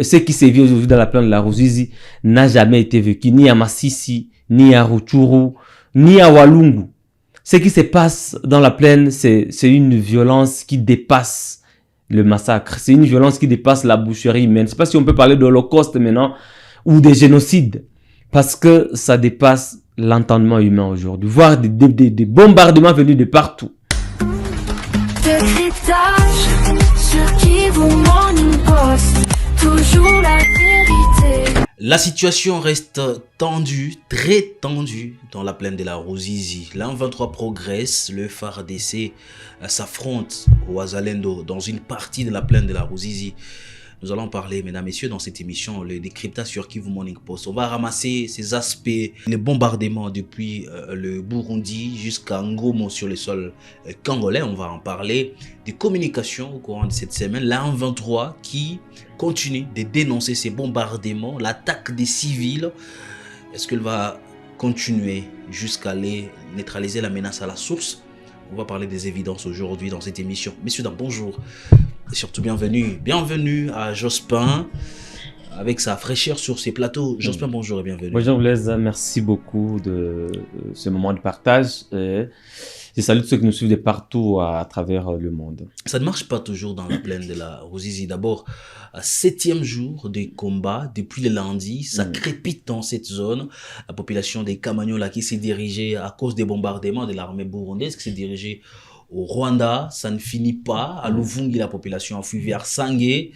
Ce qui s'est vu aujourd'hui dans la plaine de la Ruzizi n'a jamais été vécu ni à Masisi, ni à Rutshuru, ni à Walungu. Ce qui se passe dans la plaine, c'est une violence qui dépasse le massacre. C'est une violence qui dépasse la boucherie humaine. Je ne sais pas si on peut parler d'Holocauste maintenant ou des génocides. Parce que ça dépasse l'entendement humain aujourd'hui. Voir des bombardements venus de partout. Décryptage sur Kivu Morning Post. Toujours la vérité. La situation reste tendue, très tendue dans la plaine de la Ruzizi. L'an 23 progresse, le FARDC s'affronte au Wazalendo dans une partie de la plaine de la Ruzizi. Nous allons parler, mesdames et messieurs, dans cette émission, le décryptage sur Kivu Morning Post. On va ramasser ces aspects, les bombardements depuis le Burundi jusqu'à Ngomo sur le sol congolais. On va en parler des communications au courant de cette semaine. L'an 23 qui continue de dénoncer ces bombardements, l'attaque des civils. Est-ce qu'elle va continuer jusqu'à aller neutraliser la menace à la source? On va parler des évidences aujourd'hui dans cette émission. Messieurs, dames, bonjour. Et surtout bienvenue. Bienvenue à Jospin avec sa fraîcheur sur ses plateaux. Jospin, bonjour et bienvenue. Bonjour Blaise, merci beaucoup de ce moment de partage. Je salue tous ceux qui nous suivent de partout à travers le monde. Ça ne marche pas toujours dans la plaine de la Ruzizi. D'abord, 7e jour de combat depuis le lundi, ça crépite dans cette zone. La population des Kamanyola qui s'est dirigée à cause des bombardements de l'armée burundaise, qui s'est dirigée au Rwanda, ça ne finit pas. À Luvungi, la population a fui vers Sangé.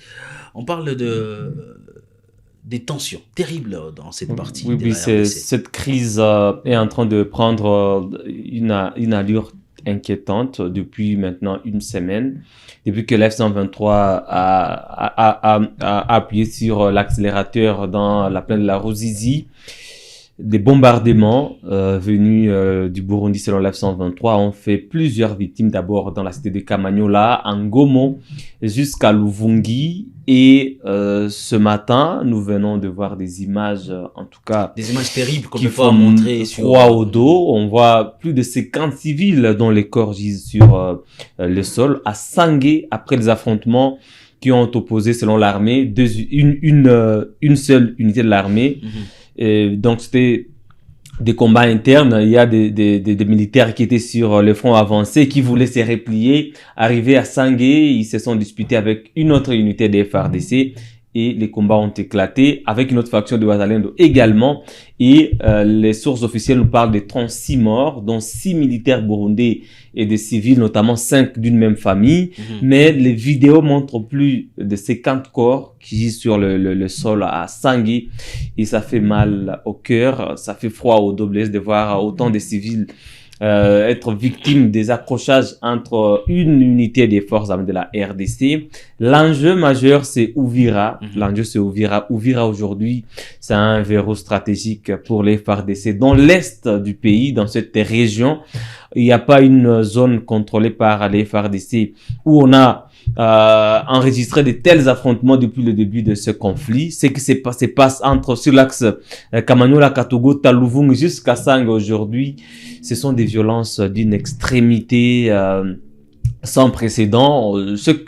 On parle des tensions terribles dans cette partie de la RDC. Cette crise est en train de prendre une allure inquiétante depuis maintenant une semaine. Depuis que l'F-123 a appuyé sur l'accélérateur dans la plaine de la Ruzizi, des bombardements venus du Burundi selon l'F-123 ont fait plusieurs victimes, d'abord dans la cité de Kamanyola, en Ngomo, jusqu'à Luvungi. Et ce matin, nous venons de voir des images, en tout cas... Des images terribles qu'on peut pas montrer sur... froid au dos. On voit plus de 50 civils dont les corps gisent sur le sol, à Sangé, après les affrontements qui ont opposé, selon l'armée, une seule unité de l'armée. Et donc c'était des combats internes. Il y a des militaires qui étaient sur le front avancé, qui voulaient se replier, arriver à Sangé. Ils se sont disputés avec une autre unité des FARDC et les combats ont éclaté avec une autre faction de Wazalendo également. Et les sources officielles nous parlent de 36 morts, dont 6 militaires burundais et des civils, notamment 5 d'une même famille. Mais les vidéos montrent plus de 50 corps qui gisent sur le sol à Sangé. Et ça fait mal au cœur, ça fait froid au dos de voir autant de civils être victimes des accrochages entre une unité des forces armées de la RDC. L'enjeu majeur, c'est Uvira. L'enjeu, c'est Uvira. Uvira, aujourd'hui, c'est un verrou stratégique pour les FARDC. Dans l'est du pays, dans cette région, il n'y a pas une zone contrôlée par les FARDC où on a enregistré de tels affrontements depuis le début de ce conflit. Ce qui se passe sur l'axe Kamanyola, Katogo, Taluvung jusqu'à Sangé aujourd'hui, ce sont des violences d'une extrémité sans précédent.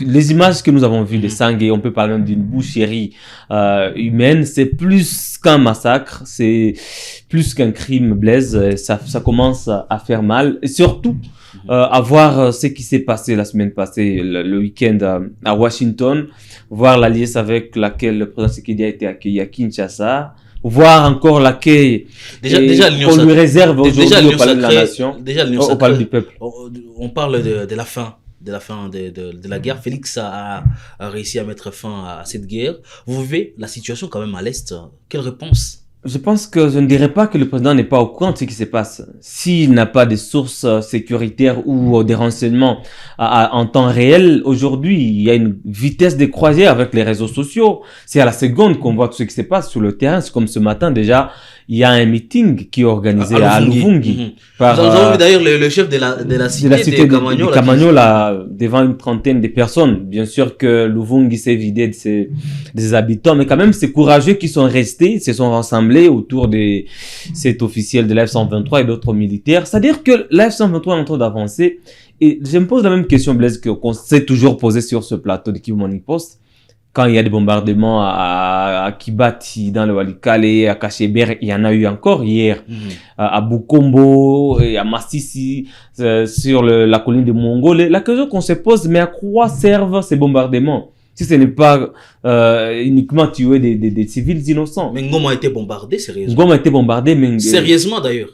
Les images que nous avons vues de Sangé, on peut parler même d'une boucherie humaine. C'est plus qu'un massacre, c'est plus qu'un crime, Blaise. Ça commence à faire mal. Et surtout, à voir ce qui s'est passé la semaine passée, le week-end à Washington, voir l'alliance avec laquelle le président Tshisekedi a été accueilli à Kinshasa, voir encore l'accueil qu'on lui réserve aujourd'hui au Palais de la Nation, au Palais du Peuple. On parle de la fin. De la guerre. Félix a réussi à mettre fin à cette guerre. Vous vivez la situation quand même à l'Est. Quelle réponse? Je pense que je ne dirais pas que le président n'est pas au courant de ce qui se passe. S'il n'a pas de sources sécuritaires ou des renseignements en temps réel, aujourd'hui, il y a une vitesse de croisière avec les réseaux sociaux. C'est à la seconde qu'on voit tout ce qui se passe sur le terrain. C'est comme ce matin déjà, il y a un meeting qui est organisé à Luvungi. Nous avons vu d'ailleurs le chef de la cité de Kamanyola devant une trentaine de personnes. Bien sûr que Luvungi s'est vidé de des habitants, mais quand même, c'est courageux qui sont restés, se sont rassemblés autour de cet officiel de l'F-123 et d'autres militaires. C'est-à-dire que l'F-123 est en train d'avancer. Et je me pose la même question, Blaise, qu'on s'est toujours posée sur ce plateau de Kivu Morning Post. quand il y a des bombardements à Kibati, dans le Walikale, à Kacheber, il y en a eu encore hier, à Bukombo, et à Massissi, sur la colline de Mongole. La question qu'on se pose, mais à quoi servent ces bombardements? Si ce n'est pas uniquement tuer des civils innocents. Mais Ngoma a été bombardé, sérieusement. Ngoma a été bombardé, mais sérieusement d'ailleurs.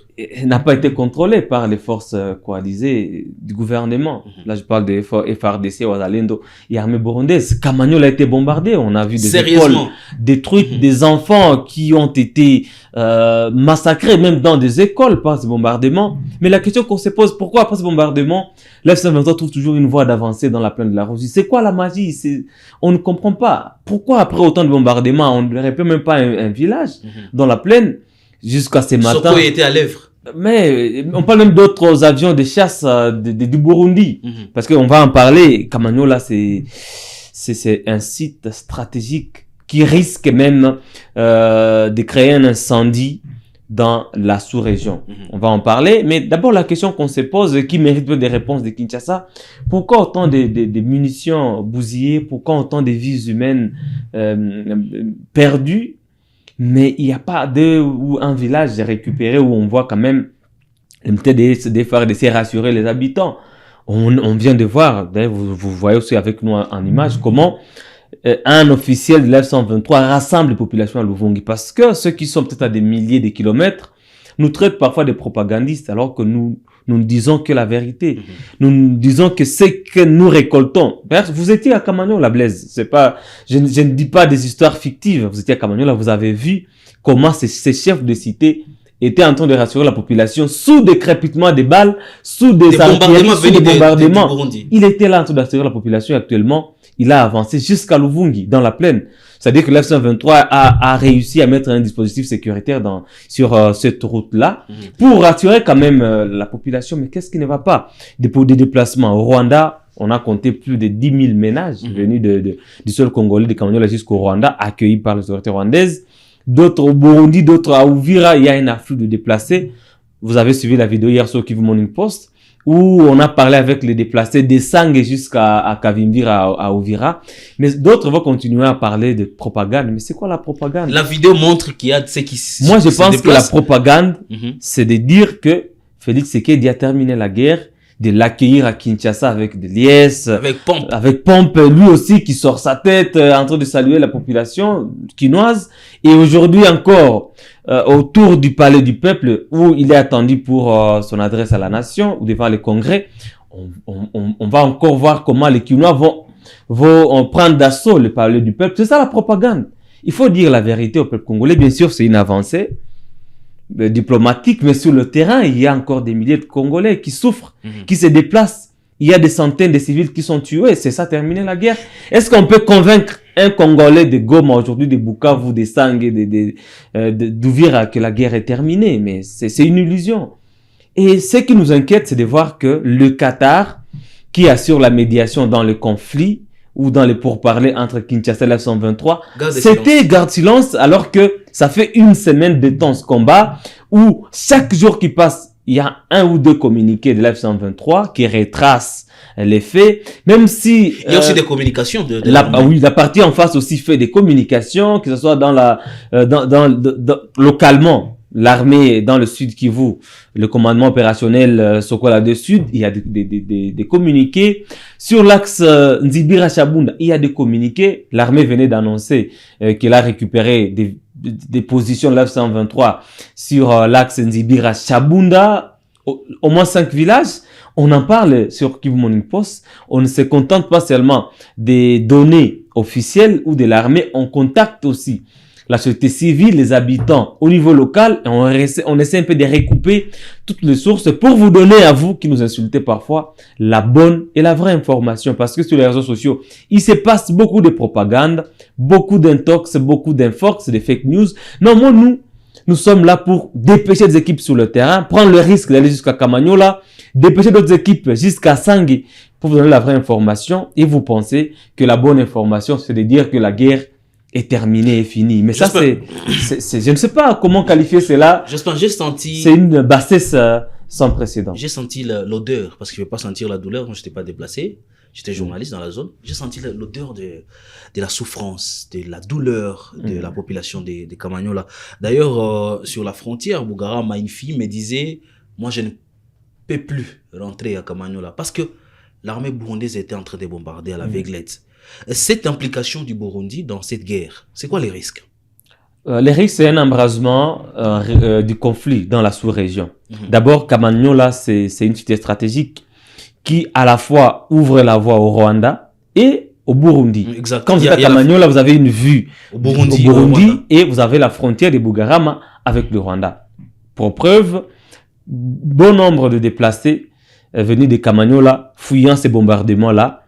N'a pas été contrôlé par les forces coalisées du gouvernement. Là, je parle de FARDC, Ouazalendo et armée burundaise. Kamanyola a été bombardé. On a vu des écoles détruites, des enfants qui ont été massacrés, même dans des écoles par ces bombardements. Mais la question qu'on se pose, pourquoi après ces bombardements, l'F-123 trouve toujours une voie d'avancée dans la plaine de la Rosie? C'est quoi la magie? On ne comprend pas. Pourquoi après autant de bombardements, on ne répète même pas un village dans la plaine jusqu'à ce matin? Soko était à l'œuvre. Mais on parle même d'autres avions de chasse du Burundi. Parce qu'on va en parler. Kamanyola, c'est un site stratégique qui risque même de créer un incendie dans la sous-région. On va en parler, mais d'abord la question qu'on se pose, qui mérite des réponses de Kinshasa, pourquoi autant de munitions bousillées, pourquoi autant de vies humaines perdues, mais il n'y a pas ou un village récupéré où on voit quand même des phares d'essayer de rassurer les habitants. On vient de voir, d'ailleurs vous voyez aussi avec nous en image, comment un officiel de l'F-123 rassemble les populations à Luvungi, parce que ceux qui sont peut-être à des milliers de kilomètres nous traitent parfois de propagandistes, alors que nous ne disons que la vérité. Nous disons que c'est que nous récoltons. Vous étiez à Kamanyola, Blaise. C'est pas, je ne dis pas des histoires fictives. Vous étiez à Kamanyola, vous avez vu comment ces chefs de cité étaient en train de rassurer la population sous des crépitements de balles, sous des artilleries, sous des bombardements. Il était là en train d'assurer la population et actuellement, il a avancé jusqu'à Luvungi, dans la plaine. C'est-à-dire que l'F-123 a réussi à mettre un dispositif sécuritaire sur cette route-là pour rassurer quand même la population. Mais qu'est-ce qui ne va pas? Des déplacements. Au Rwanda, on a compté plus de 10 000 ménages venus du sol congolais, de Kamanyola jusqu'au Rwanda, accueillis par les autorités rwandaises. D'autres au Burundi, d'autres à Uvira, il y a un afflux de déplacés. Vous avez suivi la vidéo hier sur Kivu Morning Post, où on a parlé avec les déplacés des Sangue jusqu'à Kavimbira, à Uvira. Mais d'autres vont continuer à parler de propagande. Mais c'est quoi la propagande? La vidéo montre qu'il y a de ceux qui Moi, je pense que la propagande, c'est de dire que Félix Tshisekedi a terminé la guerre, de l'accueillir à Kinshasa avec des liesses, avec pompe, lui aussi qui sort sa tête en train de saluer la population quinoise. Et aujourd'hui encore, autour du palais du peuple, où il est attendu pour son adresse à la nation, ou devant le congrès, on va encore voir comment les Quinois vont prendre d'assaut le palais du peuple. C'est ça la propagande. Il faut dire la vérité au peuple congolais. Bien sûr, c'est une avancée diplomatique, mais sur le terrain, il y a encore des milliers de Congolais qui souffrent, qui se déplacent. Il y a des centaines de civils qui sont tués. C'est ça, terminer la guerre. Est-ce qu'on peut convaincre un Congolais de Goma aujourd'hui, de Bukavu, de Sangue, d'Uvira que la guerre est terminée? Mais c'est une illusion. Et ce qui nous inquiète, c'est de voir que le Qatar, qui assure la médiation dans le conflit, ou dans les pourparlers entre Kinshasa et l'F-123, c'était garde silence, alors que ça fait une semaine de tense combat, où chaque jour qui passe, il y a un ou deux communiqués de l'F-123 qui retracent les faits, même si... Il y a aussi des communications oui, la partie en face aussi fait des communications, que ce soit localement. L'armée dans le sud Kivu, le commandement opérationnel Sokola du Sud, il y a des communiqués. Sur l'axe Nzibira-Chabunda, il y a des communiqués. L'armée venait d'annoncer qu'elle a récupéré des positions de l'F-123 sur l'axe Nzibira-Chabunda, au moins 5 villages. On en parle sur Kivu Morning Post. On ne se contente pas seulement des données officielles ou de l'armée, on contacte aussi la société civile, les habitants au niveau local, et on essaie un peu de recouper toutes les sources pour vous donner à vous qui nous insultez parfois la bonne et la vraie information. Parce que sur les réseaux sociaux, il se passe beaucoup de propagande, beaucoup d'intox, beaucoup d'infox, de fake news. Non, moi, nous sommes là pour dépêcher des équipes sur le terrain, prendre le risque d'aller jusqu'à Kamanyola, dépêcher d'autres équipes jusqu'à Sangue pour vous donner la vraie information. Et vous pensez que la bonne information, c'est de dire que la guerre est terminé et fini. Mais ça, je ne sais pas comment qualifier cela. J'ai senti... C'est une bassesse sans précédent. J'ai senti l'odeur, parce que je ne vais pas sentir la douleur quand je n'étais pas déplacé. J'étais journaliste dans la zone. J'ai senti l'odeur de la souffrance, de la douleur de la population des Kamanyola. D'ailleurs, sur la frontière, Bugarama, une fille me disait, moi, je ne peux plus rentrer à Kamanyola parce que l'armée burundaise était en train de bombarder à la Véglette. Cette implication du Burundi dans cette guerre, c'est quoi les risques? Les risques, c'est un embrasement du conflit dans la sous-région. D'abord, Kamanyola, c'est une cité stratégique qui, à la fois, ouvre la voie au Rwanda et au Burundi. Exact. Quand vous êtes à Kamanyola, vous avez une vue au Burundi et vous avez la frontière de Bugarama avec le Rwanda. Pour preuve, bon nombre de déplacés venus de Kamanyola, fuyant ces bombardements-là,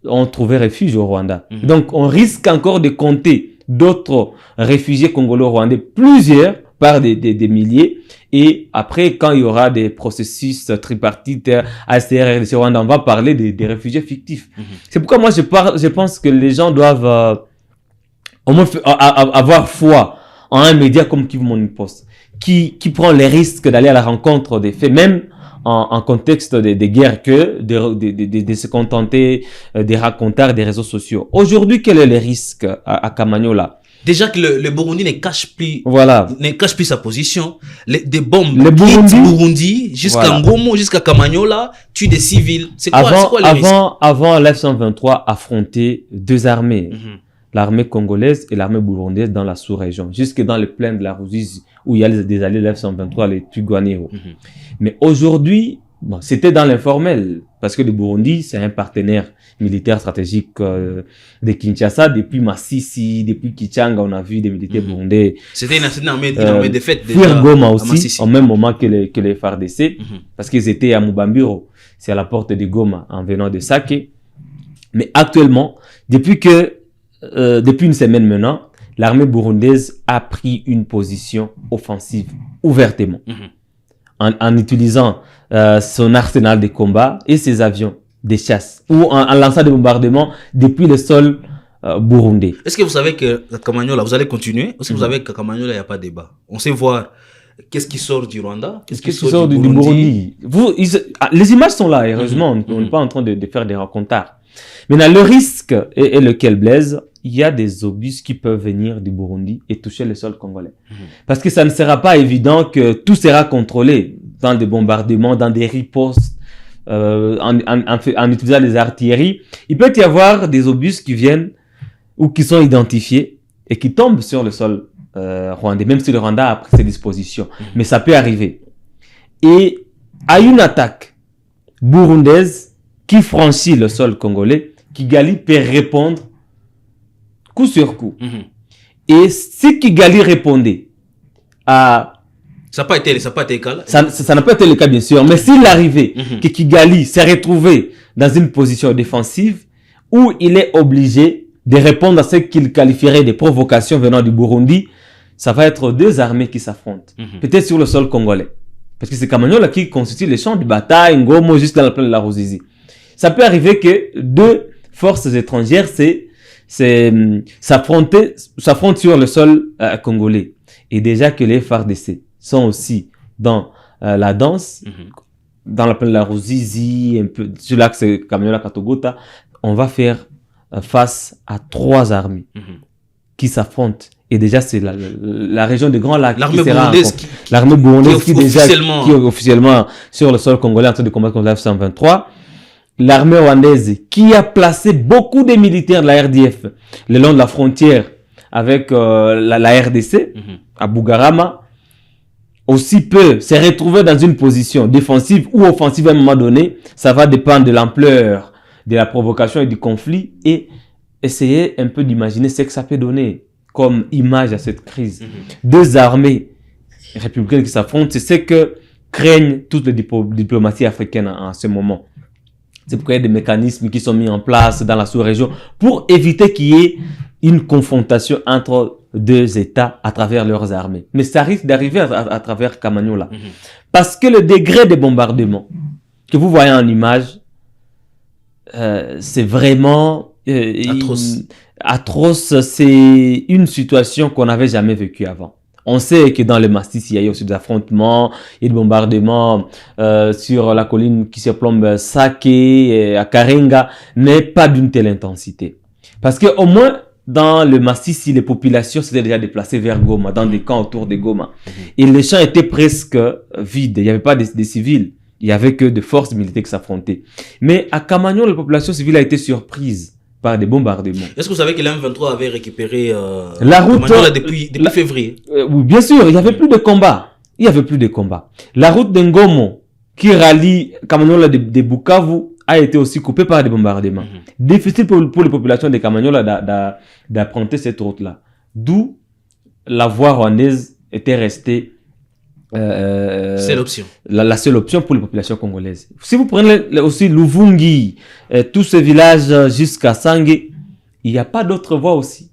ont trouvé refuge au Rwanda. Donc, on risque encore de compter d'autres réfugiés congolo-rwandais, plusieurs par des milliers. Et après, quand il y aura des processus tripartites, ACR, RDC, Rwanda, on va parler des réfugiés fictifs. C'est pourquoi moi, je pense que les gens doivent au moins avoir foi en un média comme Kivu Morning Post, qui prend les risques d'aller à la rencontre des faits, même en contexte des guerres, que de se contenter des racontars des réseaux sociaux. Aujourd'hui, quel est le risque à Kamanyola? Déjà que le Burundi ne cache plus sa position. Des bombes quittent Burundi jusqu'à Ngomo, jusqu'à Kamanyola, tuent des civils. C'est quoi les risques? Avant l'F-123 affrontait deux armées. L'armée congolaise et l'armée burundaise dans la sous-région, jusque dans les plaines de la Ruzizi, où il y a des alliés de l'F-123, les Twirwaneho. Mais aujourd'hui, bon, c'était dans l'informel, parce que le Burundi, c'est un partenaire militaire stratégique de Kinshasa. Depuis Massissi, depuis Kichanga, on a vu des militaires burundais. C'était une armée de fête déjà. Goma aussi, en même moment que les FARDC, parce qu'ils étaient à Mubambiro, c'est à la porte de Goma, en venant de Sake. Mais actuellement, depuis une semaine maintenant, l'armée burundaise a pris une position offensive ouvertement, en utilisant son arsenal de combat et ses avions de chasse, ou en lançant des bombardements depuis le sol burundais. Est-ce que vous savez que à Kamanyola, vous allez continuer? Est-ce que vous savez qu'à Kamanyola, il n'y a pas de débat? On sait voir qu'est-ce qui sort du Rwanda, qu'est-ce qui sort du Burundi. Les images sont là, heureusement, on n'est pas en train de faire des racontars. Maintenant, le risque est lequel, Blaise? Il y a des obus qui peuvent venir du Burundi et toucher le sol congolais. Parce que ça ne sera pas évident que tout sera contrôlé dans des bombardements, dans des ripostes, en utilisant les artilleries. Il peut y avoir des obus qui viennent ou qui sont identifiés et qui tombent sur le sol rwandais, même si le Rwanda a pris ses dispositions. Mais ça peut arriver. Et à une attaque burundaise qui franchit le sol congolais, Kigali peut répondre coup sur coup. Et si Kigali répondait à... Ça n'a pas été le cas. Ça n'a pas été le cas, bien sûr. Mais s'il arrivait que Kigali s'est retrouvé dans une position défensive où il est obligé de répondre à ce qu'il qualifierait de provocations venant du Burundi, ça va être deux armées qui s'affrontent. Peut-être sur le sol congolais. Parce que c'est Kamanyola qui constitue les champs de bataille, Ngomo, jusqu'à la plaine de la Ruzizi. Ça peut arriver que deux forces étrangères s'affrontent sur le sol congolais. Et déjà que les FARDC sont aussi dans la danse, dans la plaine de la Ruzizi, un peu sur l'axe Kamanyola-Katogota, on va faire face à trois armées qui s'affrontent. Et déjà, c'est la région des Grands Lacs. L'armée burundaise qui est officiellement sur le sol congolais en train de combattre contre la F-123. L'armée rwandaise qui a placé beaucoup de militaires de la RDF le long de la frontière avec la RDC à Bugarama, aussi peut se retrouver dans une position défensive ou offensive à un moment donné. Ça va dépendre de l'ampleur de la provocation et du conflit, et essayer un peu d'imaginer ce que ça peut donner comme image à cette crise. Deux armées républicaines qui s'affrontent, c'est ce que craignent toutes les diplomaties africaines en ce moment. C'est pourquoi il y a des mécanismes qui sont mis en place dans la sous-région pour éviter qu'il y ait une confrontation entre deux États à travers leurs armées. Mais ça risque d'arriver à travers Kamanyola. Parce que le degré de bombardement que vous voyez en image, c'est vraiment atroce. Atroce. C'est une situation qu'on n'avait jamais vécue avant. On sait que dans le Mastis, il y a eu aussi des affrontements et des bombardements sur la colline qui se plombe Sake, à Karenga, mais pas d'une telle intensité. Parce que au moins, dans le Mastis, les populations s'étaient déjà déplacées vers Goma, dans des camps autour de Goma. Et les champs étaient presque vides. Il n'y avait pas des civils. Il y avait que des forces militaires qui s'affrontaient. Mais à Kamagnon, la population civile a été surprise par des bombardements. Est-ce que vous savez que l'M23 avait récupéré la route depuis février? Oui, bien sûr, il n'y avait plus de combat. Il y avait plus de combat. La route d'Ngomo, qui rallie Kamanyola de Bukavu, a été aussi coupée par des bombardements. Difficile pour les populations de Kamanyola d'apprendre cette route-là. D'où la voie rwandaise était restée c'est l'option. La seule option pour les populations congolaises. Si vous prenez aussi Luvungi, tous ces villages jusqu'à Sangé, il n'y a pas d'autre voie aussi.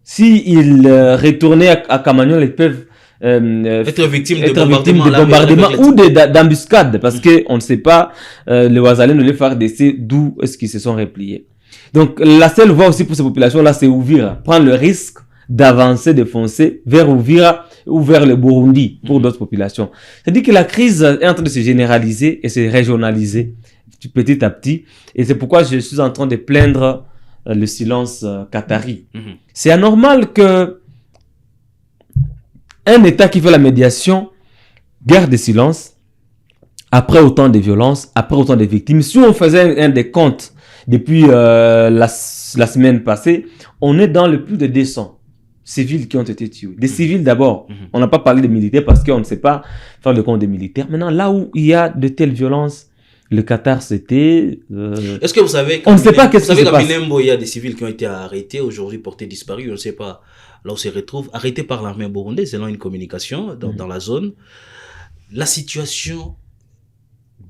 Si ils retournaient à Kamanyola, ils peuvent être victimes de bombardements ou d'embuscades, parce que on ne sait pas les Wazalènes de FARDC d'où est-ce qu'ils se sont repliés. Donc la seule voie aussi pour ces populations-là, c'est Uvira. Prendre le risque d'avancer, de foncer vers Uvira ou vers le Burundi pour d'autres populations. C'est-à-dire que la crise est en train de se généraliser et se régionaliser petit à petit. Et c'est pourquoi je suis en train de plaindre le silence qatari. C'est anormal que un État qui fait la médiation garde le silence après autant de violences, après autant de victimes. Si on faisait un décompte depuis la semaine passée, on est dans le plus de 200 civils qui ont été tués. Des civils d'abord. On n'a pas parlé des militaires parce qu'on ne sait pas faire le compte des militaires. Maintenant, là où il y a de telles violences, le Qatar c'était... Est-ce que vous savez... On ne sait pas qu'est-ce qui se passe. Il y a des civils qui ont été arrêtés, aujourd'hui portés disparus, on ne sait pas là où se retrouvent, arrêtés par l'armée burundaise selon une communication dans la zone. La situation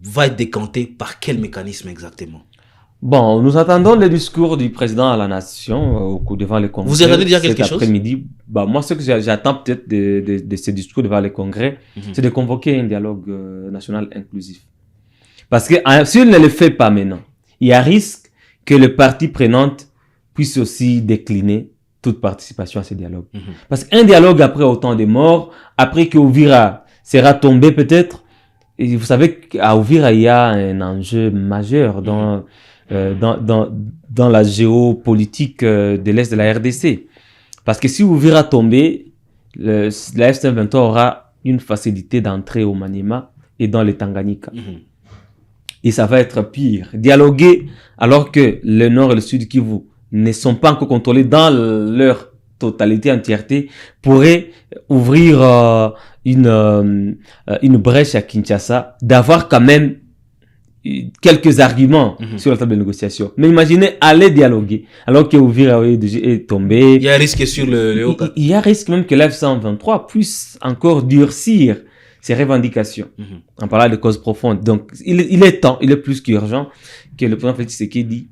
va être décantée par quel mécanisme exactement? Bon, nous attendons le discours du président à la nation devant le Congrès. Vous avez déjà quelque chose? Cet après-midi, bah, moi, ce que j'attends peut-être de ce discours devant le Congrès, c'est de convoquer un dialogue national inclusif. Parce que s'il ne le fait pas maintenant, il y a risque que les parties prenantes puissent aussi décliner toute participation à ce dialogue. Parce qu'un dialogue après autant de morts, après que Uvira sera tombé peut-être, et vous savez qu'à Uvira, il y a un enjeu majeur dans la géopolitique de l'Est de la RDC. Parce que si Uvira tombé, la F-23 aura une facilité d'entrée au Maniema et dans le Tanganyika. Et ça va être pire. Dialoguer alors que le Nord et le Sud Kivu ne sont pas encore contrôlés dans leur totalité, entièreté, pourrait ouvrir une brèche à Kinshasa, d'avoir quand même quelques arguments sur la table de négociation. Mais imaginez aller dialoguer alors que Uvira est tombé. Il y a un risque sur le haut. Il y a un risque même que l'F-123 puisse encore durcir ses revendications en parlant de causes profondes. Donc, il est temps, il est plus qu'urgent que le président Félix Tshisekedi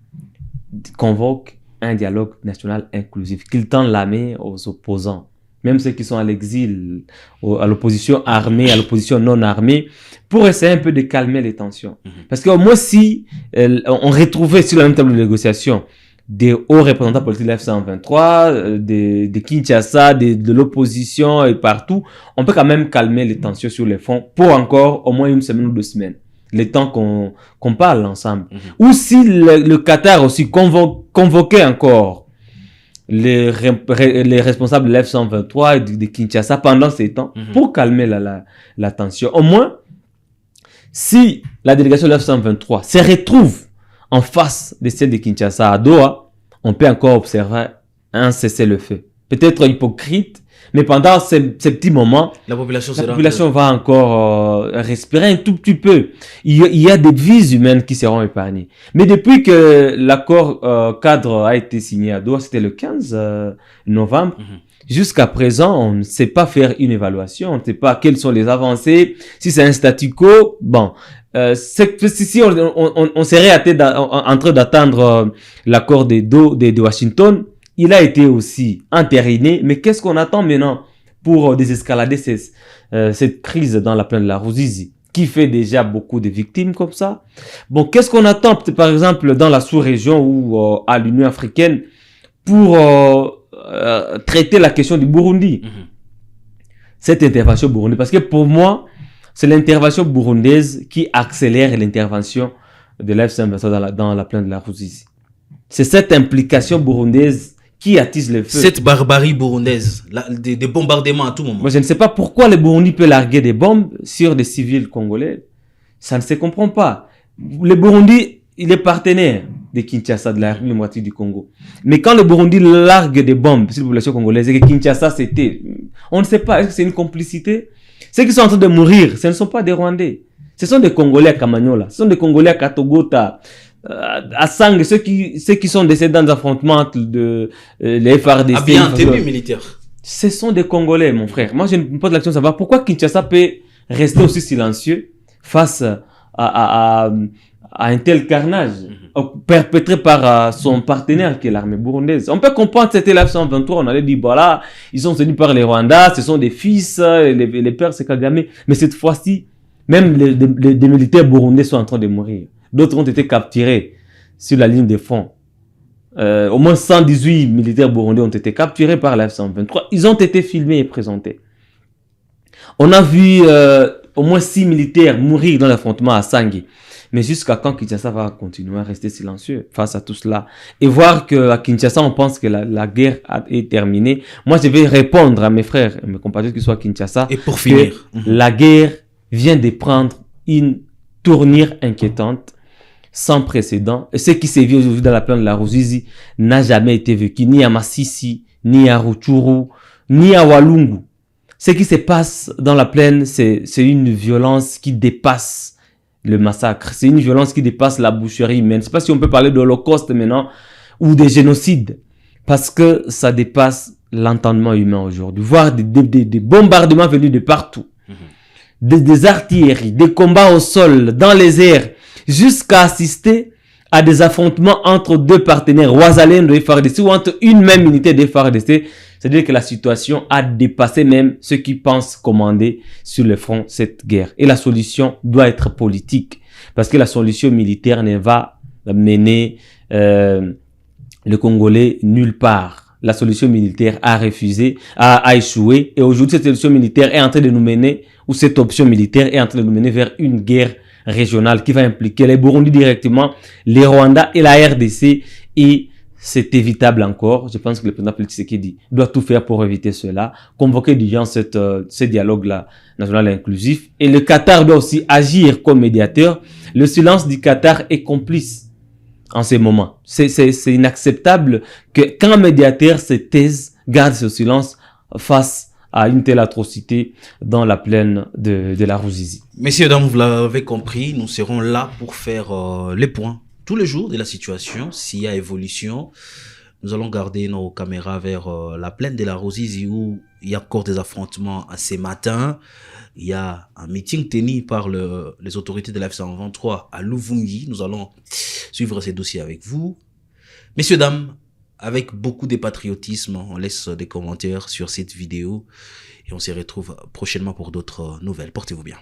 convoque un dialogue national inclusif, qu'il tend la main aux opposants, même ceux qui sont à l'exil, à l'opposition armée, à l'opposition non armée, pour essayer un peu de calmer les tensions. Parce qu'au moins, si on retrouvait sur la même table de négociation des hauts représentants politiques de la F-123, de Kinshasa, de l'opposition et partout, on peut quand même calmer les tensions sur les fonds pour encore au moins une semaine ou 2 semaines. Le temps qu'on parle ensemble. Ou si le Qatar aussi convoquait encore les responsables de l'F-123 et de Kinshasa pendant ces temps pour calmer la tension. Au moins, si la délégation de l'F-123 se retrouve en face de celle de Kinshasa à Doha, on peut encore observer un cessez-le-feu. Peut-être hypocrite, mais pendant ces petits moments, la population va encore respirer un tout petit peu. Il y a des vies humaines qui seront épargnées. Mais depuis que l'accord cadre a été signé à Doha, c'était le 15 novembre, jusqu'à présent, on ne sait pas faire une évaluation, on ne sait pas quelles sont les avancées, si c'est un statu quo, bon. Si on serait en train d'attendre l'accord de Washington, il a été aussi entériné, mais qu'est-ce qu'on attend maintenant pour désescalader cette crise dans la plaine de la Ruzizi, qui fait déjà beaucoup de victimes comme ça? Bon, qu'est-ce qu'on attend, par exemple, dans la sous-région ou à l'Union africaine pour traiter la question du Burundi? cette intervention burundaise. Parce que pour moi, c'est l'intervention burundaise qui accélère l'intervention de l'F-123 dans la plaine de la Ruzizi. C'est cette implication burundaise qui attise le feu. Cette barbarie burundaise, des bombardements à tout moment. Moi, je ne sais pas pourquoi le Burundi peut larguer des bombes sur des civils congolais. Ça ne se comprend pas. Le Burundi, il est partenaire de Kinshasa, de la République démocratique du Congo. Mais quand le Burundi largue des bombes sur la population congolaise et que Kinshasa c'était, on ne sait pas, est-ce que c'est une complicité? Ceux qui sont en train de mourir, ce ne sont pas des Rwandais. Ce sont des Congolais à Kamanyola, ce sont des Congolais à Katogota, à Sang, ceux qui sont décédés dans des affrontements entre les FARDC. Ah bien, tenue militaire. Ce sont des Congolais, mon frère. Moi, je me pose la question de savoir pourquoi Kinshasa peut rester aussi silencieux face à un tel carnage perpétré par son partenaire qui est l'armée burundaise. On peut comprendre que c'était l'F-123, on allait dire, voilà, ils sont tenus par les Rwandais, ce sont des fils, les pères c'est Kagame. Mais cette fois-ci, même les militaires burundais sont en train de mourir. D'autres ont été capturés sur la ligne de front. Au moins 118 militaires burundais ont été capturés par la F-123. Ils ont été filmés et présentés. On a vu au moins 6 militaires mourir dans l'affrontement à Sangui. Mais jusqu'à quand Kinshasa va continuer à rester silencieux face à tout cela? Et voir qu'à Kinshasa, on pense que la guerre est terminée. Moi, je vais répondre à mes frères, mes compatriotes qui sont à Kinshasa. Et pour finir, la guerre vient de prendre une tournure inquiétante, sans précédent. Et ce qui s'est vu aujourd'hui dans la plaine de la Ruzizi n'a jamais été vécu, ni à Masisi, ni à Rutshuru, ni à Walungu. Ce qui se passe dans la plaine, c'est une violence qui dépasse le massacre. C'est une violence qui dépasse la boucherie humaine. Je ne sais pas si on peut parler d'Holocauste maintenant ou de génocide. Parce que ça dépasse l'entendement humain aujourd'hui. Voir des bombardements venus de partout. Des artilleries, des combats au sol, dans les airs, jusqu'à assister à des affrontements entre deux partenaires, Wazalendo et FARDC, ou entre une même unité des FARDC. C'est-à-dire que la situation a dépassé même ceux qui pensent commander sur le front cette guerre. Et la solution doit être politique. Parce que la solution militaire ne va mener le Congolais nulle part. La solution militaire a refusé, a échoué. Et aujourd'hui, cette solution militaire est en train de nous mener, ou cette option militaire est en train de nous mener vers une guerre régionale qui va impliquer les Burundi directement, les Rwandais et la RDC. Et c'est évitable encore. Je pense que le président Tshisekedi doit tout faire pour éviter cela. Convoquer d'urgence ce dialogue-là national inclusif. Et le Qatar doit aussi agir comme médiateur. Le silence du Qatar est complice en ces moments. C'est inacceptable qu'un médiateur se taise, garde ce silence face à une telle atrocité dans la plaine de la Ruzizi. Messieurs, dames, vous l'avez compris, nous serons là pour faire les points tous les jours de la situation. S'il y a évolution, nous allons garder nos caméras vers la plaine de la Ruzizi où il y a encore des affrontements ce matin. Il y a un meeting tenu par les autorités de la F-123 à Luvungi. Nous allons suivre ces dossiers avec vous. Messieurs, dames, avec beaucoup de patriotisme, on laisse des commentaires sur cette vidéo et on se retrouve prochainement pour d'autres nouvelles. Portez-vous bien.